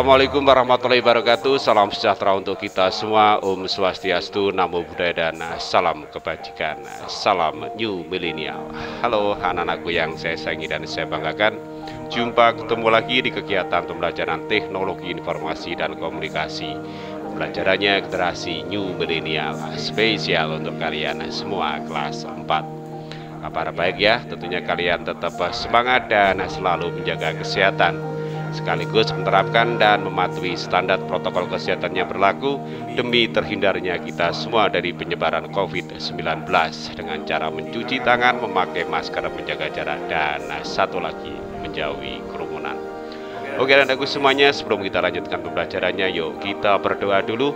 Assalamualaikum warahmatullahi wabarakatuh. Salam sejahtera untuk kita semua. Om Swastiastu, Namo Buddhaya, dan salam kebajikan. Salam New Millennial. Halo anak-anakku yang saya sayangi dan saya banggakan. Jumpa ketemu lagi di kegiatan pembelajaran teknologi informasi dan komunikasi. Pembelajarannya generasi New Millennial, spesial untuk kalian semua kelas 4. Kabar baik ya, tentunya kalian tetap semangat dan selalu menjaga kesehatan, sekaligus menerapkan dan mematuhi standar protokol kesehatan yang berlaku demi terhindarnya kita semua dari penyebaran COVID-19 dengan cara mencuci tangan, memakai masker, menjaga jarak, dan satu lagi, menjauhi kerumunan. Oke anak-anakku semuanya, sebelum kita lanjutkan pembelajarannya, yuk kita berdoa dulu.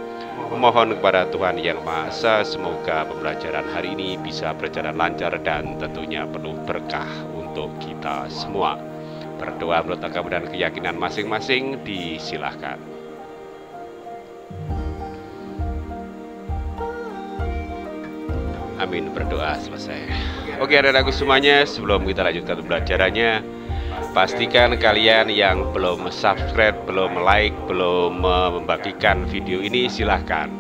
Memohon kepada Tuhan Yang Maha Esa, semoga pembelajaran hari ini bisa berjalan lancar dan tentunya penuh berkah untuk kita semua. Berdoa menurut agama dan keyakinan masing-masing, disilahkan. Amin, berdoa selesai. Oke anak-anakku semuanya, sebelum kita lanjutkan pembelajarannya, pastikan kalian yang belum subscribe, belum like, belum membagikan video ini, silahkan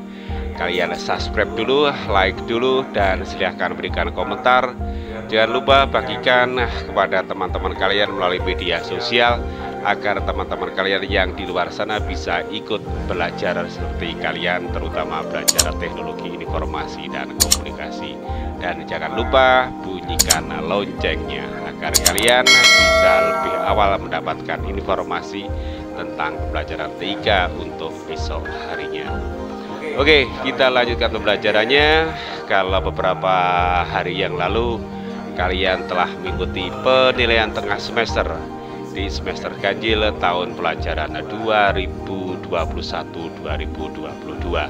kalian subscribe dulu, like dulu, dan silahkan berikan komentar. Jangan lupa bagikan kepada teman-teman kalian melalui media sosial, agar teman-teman kalian yang di luar sana bisa ikut belajar seperti kalian, terutama belajar teknologi informasi dan komunikasi. Dan jangan lupa bunyikan loncengnya agar kalian bisa lebih awal mendapatkan informasi tentang pembelajaran TIK untuk besok harinya. Oke, kita lanjutkan pembelajarannya. Kalau beberapa hari yang lalu kalian telah mengikuti penilaian tengah semester di semester ganjil tahun pelajaran 2021-2022.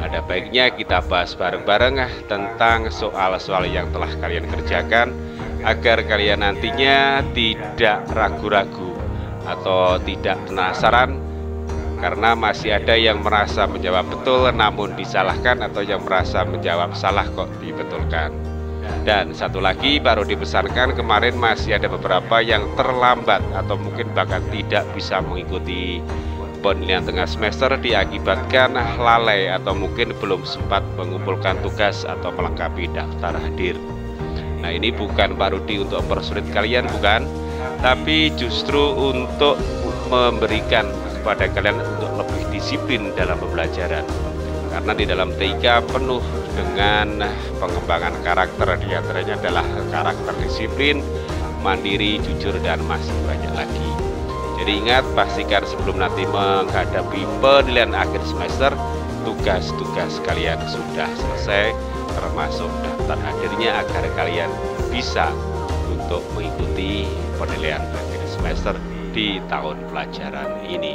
Ada baiknya kita bahas bareng-bareng tentang soal-soal yang telah kalian kerjakan, agar kalian nantinya tidak ragu-ragu atau tidak penasaran, karena masih ada yang merasa menjawab betul namun disalahkan, atau yang merasa menjawab salah kok dibetulkan. Dan satu lagi, baru dipesankan kemarin masih ada beberapa yang terlambat atau mungkin bahkan tidak bisa mengikuti penilaian tengah semester diakibatkan lalai atau mungkin belum sempat mengumpulkan tugas atau melengkapi daftar hadir. Nah, ini bukan parodi untuk mempersulit kalian, bukan, tapi justru untuk memberikan kepada kalian untuk lebih disiplin dalam pembelajaran. Karena di dalam TIK penuh dengan pengembangan karakter, diantaranya adalah karakter disiplin, mandiri, jujur, dan masih banyak lagi. Jadi ingat, pastikan sebelum nanti menghadapi penilaian akhir semester, tugas-tugas kalian sudah selesai, termasuk daftar hadirnya, agar kalian bisa untuk mengikuti penilaian akhir semester di tahun pelajaran ini.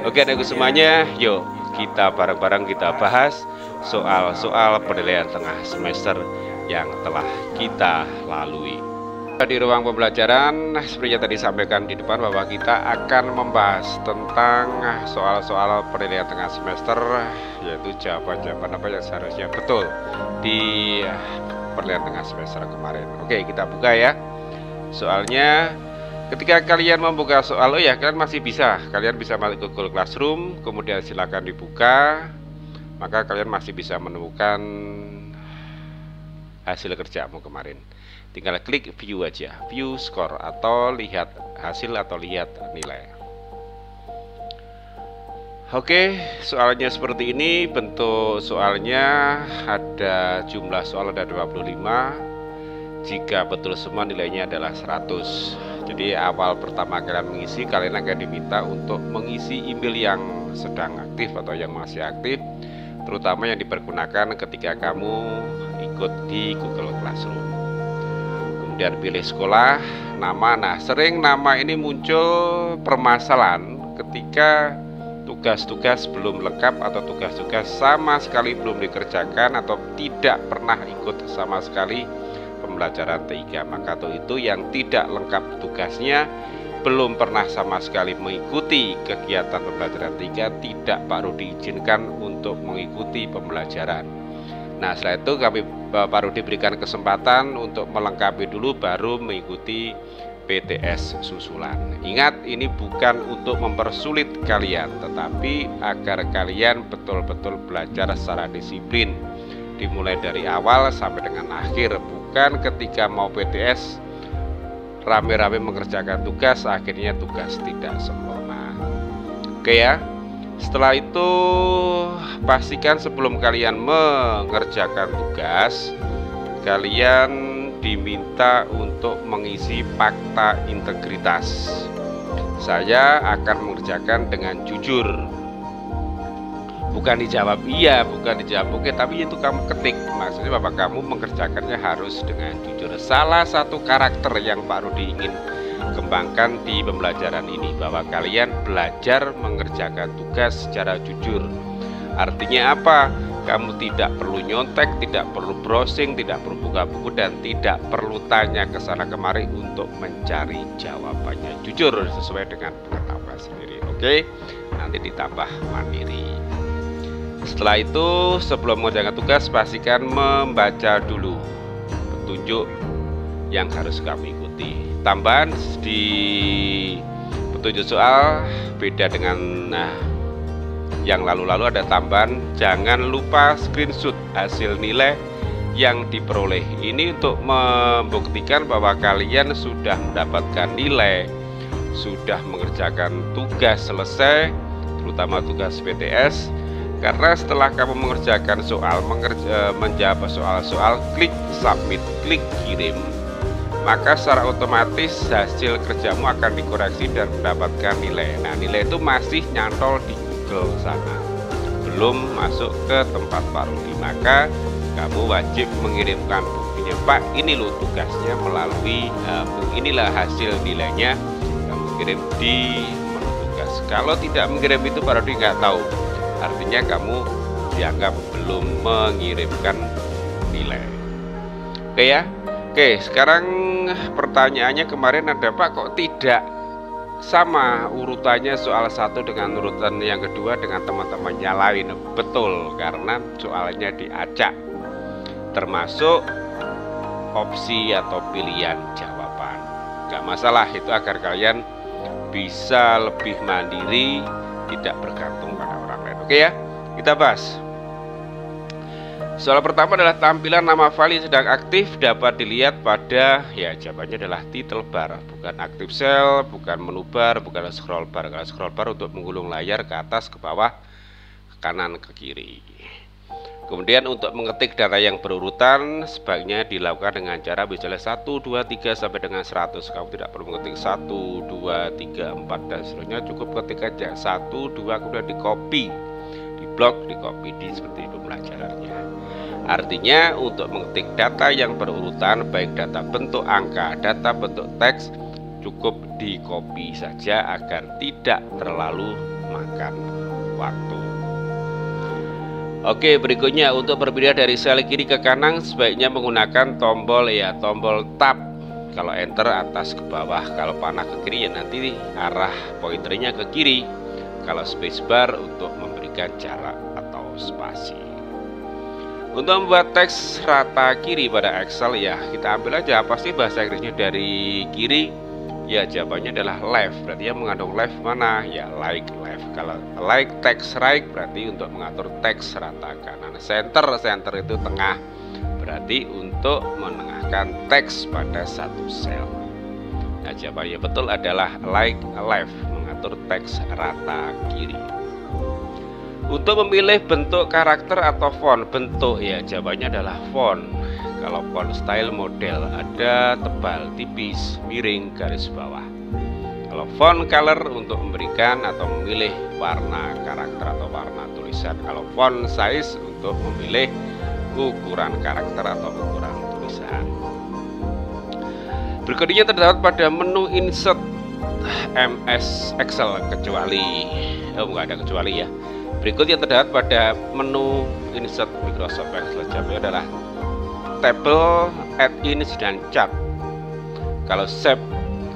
Oke anak-anakku semuanya, yuk kita bareng-bareng kita bahas soal-soal penilaian tengah semester yang telah kita lalui. Di ruang pembelajaran, seperti yang tadi sampaikan di depan, bahwa kita akan membahas tentang soal-soal penilaian tengah semester, yaitu jawaban-jawaban apa yang seharusnya betul di penilaian tengah semester kemarin. Oke, kita buka ya. Soalnya ketika kalian membuka soal, kalian masih bisa, kalian bisa masuk ke Google Classroom, kemudian silakan dibuka, maka kalian masih bisa menemukan hasil kerjamu kemarin. Tinggal klik view aja, view score, atau lihat hasil atau lihat nilai. Oke, soalnya seperti ini bentuk soalnya. Ada jumlah soal ada 25. Jika betul semua nilainya adalah 100. Jadi awal pertama kalian mengisi, kalian akan diminta untuk mengisi email yang sedang aktif atau yang masih aktif, terutama yang dipergunakan ketika kamu ikut di Google Classroom. Kemudian pilih sekolah, nama. Nah, sering nama ini muncul permasalahan ketika tugas-tugas belum lengkap atau tugas-tugas sama sekali belum dikerjakan atau tidak pernah ikut sama sekali pembelajaran TIK. Maka itu yang tidak lengkap tugasnya, belum pernah sama sekali mengikuti kegiatan pembelajaran TIK, tidak baru diizinkan untuk mengikuti pembelajaran. Nah, setelah itu kami baru diberikan kesempatan untuk melengkapi dulu, baru mengikuti PTS susulan. Ingat, ini bukan untuk mempersulit kalian, tetapi agar kalian betul-betul belajar secara disiplin, dimulai dari awal sampai dengan akhir. Bukan ketika mau PTS rame-rame mengerjakan tugas, akhirnya tugas tidak sempurna. Oke ya. Setelah itu pastikan sebelum kalian mengerjakan tugas, kalian diminta untuk mengisi fakta integritas. Saya akan mengerjakan dengan jujur. Bukan dijawab iya, bukan dijawab oke, tapi itu kamu ketik. Maksudnya Bapak kamu mengerjakannya harus dengan jujur. Salah satu karakter yang Pak Rudi ingin kembangkan di pembelajaran ini, bahwa kalian belajar mengerjakan tugas secara jujur. Artinya apa? Kamu tidak perlu nyontek, tidak perlu browsing, tidak perlu buka buku, dan tidak perlu tanya ke sana kemari untuk mencari jawabannya. Jujur sesuai dengan pengetahuan sendiri. Oke, nanti ditambah mandiri. Setelah itu, sebelum mengerjakan tugas, pastikan membaca dulu petunjuk yang harus kamu ikuti. Tambahan di petunjuk soal beda dengan yang lalu-lalu, ada tambahan jangan lupa screenshot hasil nilai yang diperoleh. Ini untuk membuktikan bahwa kalian sudah mendapatkan nilai, sudah mengerjakan tugas selesai, terutama tugas PTS. Karena setelah kamu mengerjakan soal, menjawab soal-soal, klik submit, klik kirim, maka secara otomatis hasil kerjamu akan dikoreksi dan mendapatkan nilai. Nah, nilai itu masih nyantol di Google sana, belum masuk ke tempat Pak Rudi. Maka kamu wajib mengirimkan buktinya. Pak, ini loh tugasnya melalui inilah hasil nilainya, kamu kirim di menu tugas. Kalau tidak mengirim itu Pak Rudi nggak tahu, artinya kamu dianggap belum mengirimkan nilai. Oke ya. Oke, sekarang pertanyaannya kemarin ada, Pak, kok tidak sama urutannya soal satu dengan urutan yang kedua dengan teman-temannya lain? Betul, karena soalnya diacak, termasuk opsi atau pilihan jawaban. Gak masalah, itu agar kalian bisa lebih mandiri, tidak bergantung pada orang lain. Oke ya, kita bahas. Soal pertama adalah tampilan nama file sedang aktif dapat dilihat pada, ya jawabannya adalah title bar, bukan active cell, bukan menu bar, bukan scroll bar. Kalau scroll bar untuk menggulung layar ke atas, ke bawah, ke kanan, ke kiri. Kemudian untuk mengetik data yang berurutan sebaiknya dilakukan dengan cara misalnya 1, 2, 3 sampai dengan 100. Kamu tidak perlu mengetik 1, 2, 3, 4 dan seterusnya, cukup ketik aja 1, 2, kemudian di copy, di blok, di copy, di seperti itu pelajarannya. Artinya untuk mengetik data yang berurutan, baik data bentuk angka, data bentuk teks, cukup di copy saja agar tidak terlalu makan waktu. Oke, berikutnya untuk berpindah dari sel kiri ke kanan sebaiknya menggunakan tombol tab. Kalau enter atas ke bawah, kalau panah ke kiri ya nanti arah pointernya ke kiri. Kalau spacebar untuk memberikan jarak atau spasi. Untuk membuat teks rata kiri pada Excel, ya kita ambil aja apa sih bahasa Inggrisnya dari kiri. Ya jawabannya adalah left, berarti yang mengandung left mana? Ya like left. Kalau like text right berarti untuk mengatur teks rata kanan. Center itu tengah, berarti untuk menengahkan teks pada satu sel. Nah jawabannya betul adalah like left, mengatur teks rata kiri. Untuk memilih bentuk karakter atau font, bentuk ya jawabannya adalah font. Kalau font style model ada tebal, tipis, miring, garis bawah. Kalau font color untuk memberikan atau memilih warna karakter atau warna tulisan. Kalau font size untuk memilih ukuran karakter atau ukuran tulisan. Berikutnya terdapat pada menu insert MS Excel kecuali nggak ada kecuali ya. Berikut yang terdapat pada menu insert Microsoft Excel jawabannya adalah table, add-ins, dan chart. Kalau shape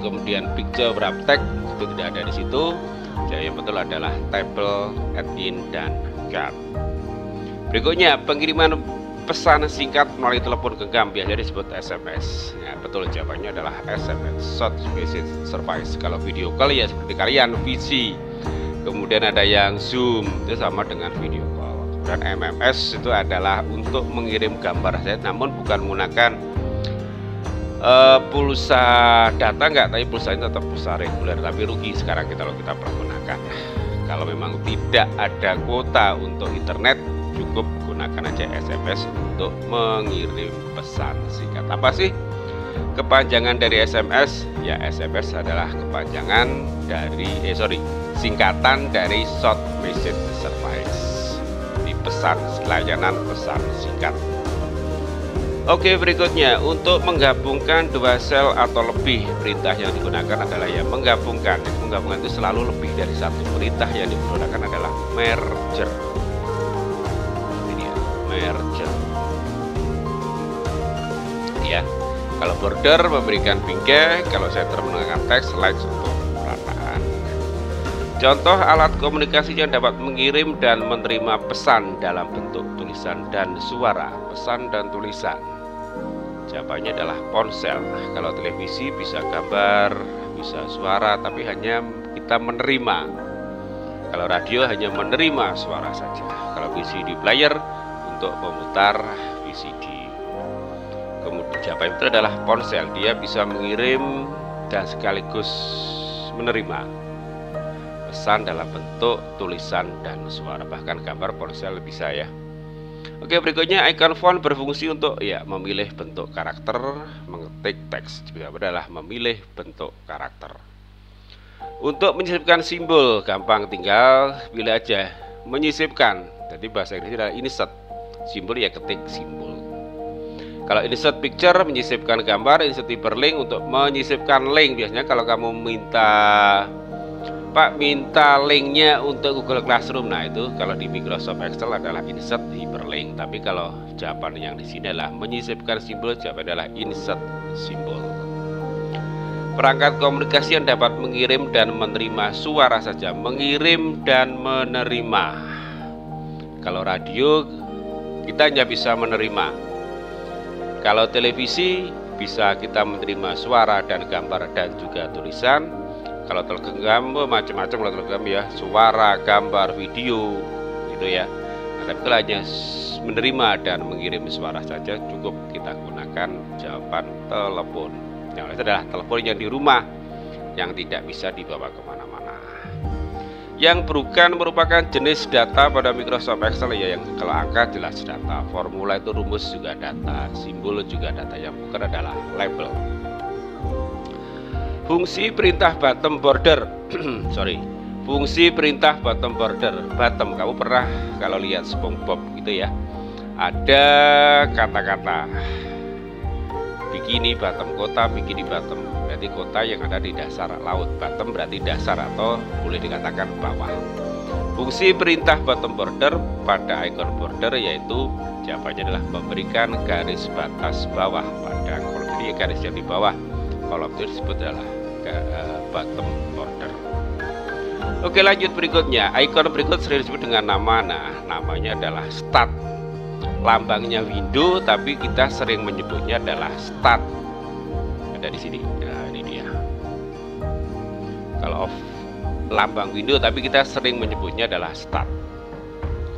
kemudian picture, wrap text itu tidak ada di situ. Jadi yang betul adalah table, add-in, dan chart. Berikutnya pengiriman pesan singkat melalui telepon genggam, biasanya disebut SMS. Ya, betul, jawabannya adalah SMS, short message service. Kalau video call ya seperti kalian VC. Kemudian ada yang Zoom, itu sama dengan video call. Dan MMS itu adalah untuk mengirim gambar saja, namun bukan menggunakan pulsa data enggak, tapi pulsa itu tetap pulsa reguler, tapi rugi sekarang kalau kita pergunakan. Kalau memang tidak ada kuota untuk internet, cukup gunakan aja SMS untuk mengirim pesan singkat. Apa sih kepanjangan dari SMS? Ya, SMS adalah kepanjangan dari singkatan dari short message service, di pesan layanan pesan singkat. Oke, berikutnya untuk menggabungkan dua sel atau lebih, perintah yang digunakan adalah yang menggabungkan. Menggabungkan itu selalu lebih dari satu. Perintah yang digunakan adalah merger. Ini dia, merger. Ya, kalau border memberikan bingkai, kalau center menggunakan teks, likes untuk perataan. Contoh alat komunikasi yang dapat mengirim dan menerima pesan dalam bentuk tulisan dan suara. Pesan dan tulisan, jawabannya adalah ponsel. Kalau televisi bisa gambar, bisa suara, tapi hanya kita menerima. Kalau radio hanya menerima suara saja. Kalau VCD player untuk memutar VCD. Kemudian jawaban itu adalah ponsel, dia bisa mengirim dan sekaligus menerima pesan dalam bentuk tulisan dan suara, bahkan gambar ponsel bisa ya. Oke, berikutnya icon font berfungsi untuk memilih bentuk karakter, mengetik teks, juga adalah memilih bentuk karakter. Untuk menyisipkan simbol gampang, tinggal pilih aja menyisipkan. Jadi bahasa Inggrisnya adalah insert, simbol ya ketik simbol. Kalau insert picture menyisipkan gambar, insert hyperlink untuk menyisipkan link. Biasanya kalau kamu minta linknya untuk Google Classroom, nah itu kalau di Microsoft Excel adalah insert hyperlink. Tapi kalau jawaban yang di sini adalah menyisipkan simbol, jawaban adalah insert simbol. Perangkat komunikasi yang dapat mengirim dan menerima suara saja, mengirim dan menerima. Kalau radio kita hanya bisa menerima. Kalau televisi bisa kita menerima suara dan gambar dan juga tulisan. Kalau telegram macam-macam, kalau telegram ya suara, gambar, video gitu ya. Nah, tapi kalau hanya menerima dan mengirim suara saja, cukup kita gunakan jawaban telepon. Yang itu adalah telepon yang di rumah, yang tidak bisa dibawa kemana-mana. Yang bukan merupakan jenis data pada Microsoft Excel ya, yang kalau angka jelas data, formula itu rumus juga data, simbol juga data. Yang bukan adalah label. Fungsi perintah bottom border fungsi perintah bottom border. Bottom, kamu pernah kalau lihat SpongeBob gitu ya, ada kata-kata bikini bottom, kota bikini bottom, berarti kota yang ada di dasar laut. Bottom berarti dasar atau boleh dikatakan bawah. Fungsi perintah bottom border pada icon border yaitu jawabannya adalah memberikan garis batas bawah pada kolom. Jadi garis yang di bawah kolom itu disebut adalah bottom border. Oke, lanjut berikutnya. Icon berikut sering disebut dengan nama. Nah, namanya adalah start. Lambangnya window, tapi kita sering menyebutnya adalah start. Ada di sini. Nah, ini dia. Kalau lambang window, tapi kita sering menyebutnya adalah start.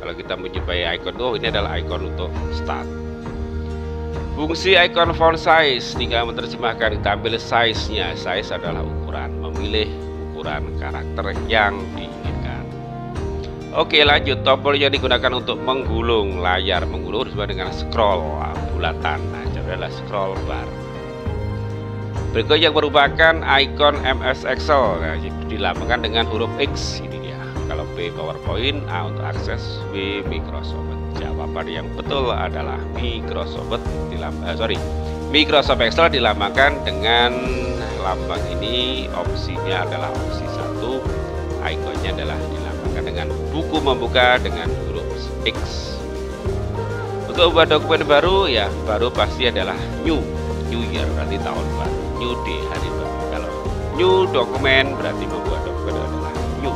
Kalau kita menjumpai icon, ini adalah icon untuk start. Fungsi icon font size, tinggal menerjemahkan, kita ambil size-nya. Size adalah ukuran, memilih ukuran karakter yang diinginkan. Oke, lanjut. Tombol yang digunakan untuk menggulung layar, menggulung disebut dengan scroll bulatan. Nah, adalah scroll bar. Berikut yang merupakan icon MS Excel, nah, dilambangkan dengan huruf X. Ini dia. Kalau P PowerPoint, A untuk akses, W Microsoft. Jawaban yang betul adalah Microsoft Excel dilambangkan dengan lambang ini. Opsinya adalah opsi 1, ikonnya adalah dilambangkan dengan buku membuka dengan huruf X. Untuk membuat dokumen baru ya, baru pasti adalah new year, berarti tahun baru, new day, hari baru. Kalau new dokumen berarti membuat dokumen adalah new.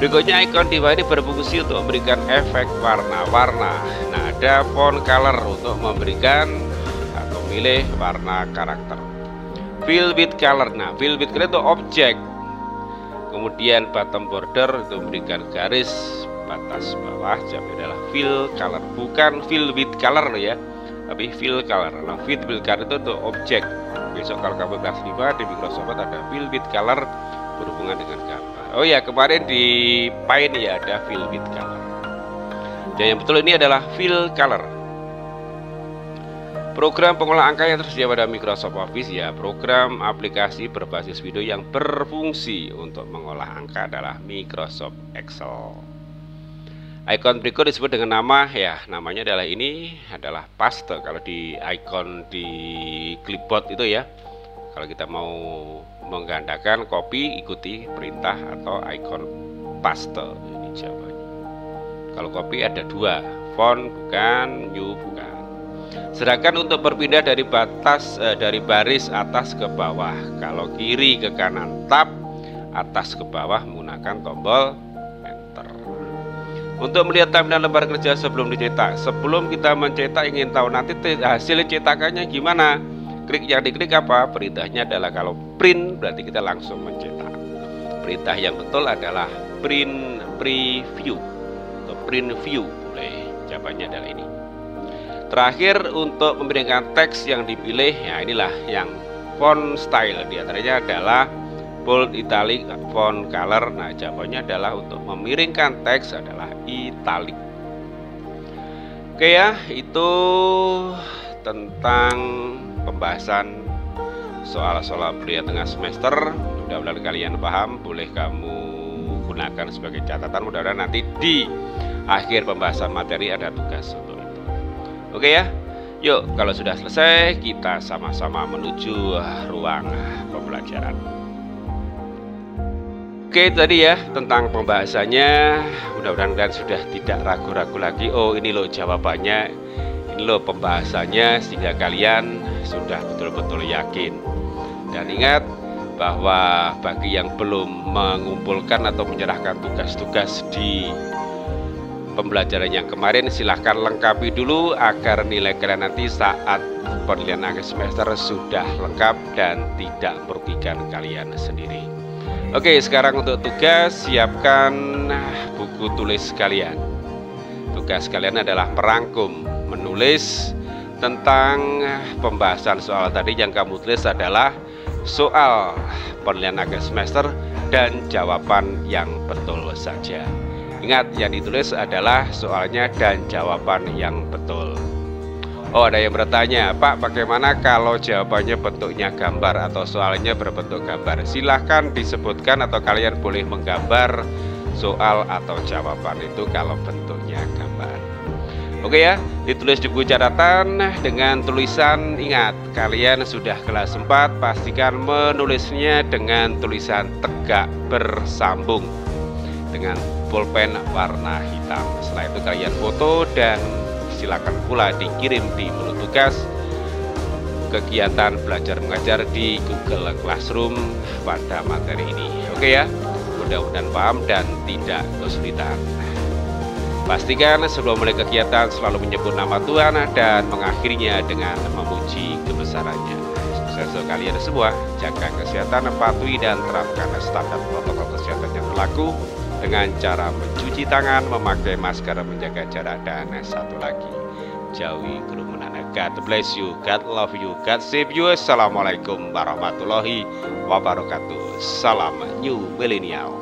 Berikutnya icon di bawah ini berfungsi untuk memberikan efek warna-warna. Nah, ada font color untuk memberikan atau milih warna karakter. Fill with color. Nah, fill with color itu objek. Kemudian bottom border itu memberikan garis batas bawah. Jadi adalah fill color, bukan fill with color ya, tapi fill color. Nah, fill with color itu untuk objek. Besok kalau kamu kelas 5 di Microsoft ada fill with color berhubungan dengan gambar. Oh ya, kemarin di Paint ya ada fill with color. Dan yang betul ini adalah fill color. Program pengolah angka yang tersedia pada Microsoft Office ya, program aplikasi berbasis video yang berfungsi untuk mengolah angka adalah Microsoft Excel. Icon berikut disebut dengan nama ya, namanya adalah ini adalah paste. Kalau di icon di clipboard itu ya, kalau kita mau menggandakan copy ikuti perintah atau icon paste, ini jawabannya. Kalau copy ada dua, font bukan, new bukan. Sedangkan untuk berpindah dari dari baris atas ke bawah, kalau kiri ke kanan tab, atas ke bawah menggunakan tombol enter. Untuk melihat tampilan lembar kerja sebelum dicetak, sebelum kita mencetak ingin tahu nanti hasil cetakannya gimana, klik yang diklik apa? Perintahnya adalah kalau print berarti kita langsung mencetak. Perintah yang betul adalah print preview atau print view. Boleh, jawabannya adalah ini. Terakhir untuk memberikan teks yang dipilih, ya inilah yang font style, diantaranya adalah bold, italic, font color. Nah, jawabannya adalah untuk memiringkan teks adalah italic. Oke ya, itu tentang pembahasan soal-soal pria tengah semester. Mudah-mudahan kalian paham, boleh kamu gunakan sebagai catatan. Mudah-mudahan nanti di akhir pembahasan materi ada tugas untuk itu. Oke ya, yuk kalau sudah selesai kita sama-sama menuju ruang pembelajaran. Oke, tadi ya tentang pembahasannya. Mudah-mudahan kalian sudah tidak ragu-ragu lagi. Oh, ini loh jawabannya, ini loh pembahasannya, sehingga kalian sudah betul-betul yakin. Dan ingat bahwa bagi yang belum mengumpulkan atau menyerahkan tugas-tugas di pembelajaran yang kemarin, silahkan lengkapi dulu agar nilai kalian nanti saat penilaian akhir semester sudah lengkap dan tidak merugikan kalian sendiri. Oke, sekarang untuk tugas, siapkan buku tulis kalian. Tugas kalian adalah merangkum, menulis tentang pembahasan soal tadi. Yang kamu tulis adalah soal penilaian akhir semester dan jawaban yang betul saja. Ingat, yang ditulis adalah soalnya dan jawaban yang betul. Oh, ada yang bertanya, Pak, bagaimana kalau jawabannya bentuknya gambar atau soalnya berbentuk gambar? Silahkan disebutkan atau kalian boleh menggambar soal atau jawaban itu kalau bentuknya gambar. Oke ya, ditulis di buku catatan dengan tulisan, ingat, kalian sudah kelas 4, pastikan menulisnya dengan tulisan tegak bersambung dengan pulpen warna hitam. Setelah itu kalian foto dan silakan pula dikirim di menu tugas kegiatan belajar mengajar di Google Classroom pada materi ini. Oke ya, mudah-mudahan paham dan tidak kesulitan. Pastikan sebelum mulai kegiatan selalu menyebut nama Tuhan dan mengakhirinya dengan memuji kebesarannya. Sukses untuk kalian semua, jaga kesehatan, patuhi dan terapkan standar protokol kesehatan yang berlaku dengan cara mencuci tangan, memakai masker, menjaga jarak, dan satu lagi, jauhi kerumunan. God bless you, God love you, God save you. Assalamualaikum warahmatullahi wabarakatuh. Salam New Millennial.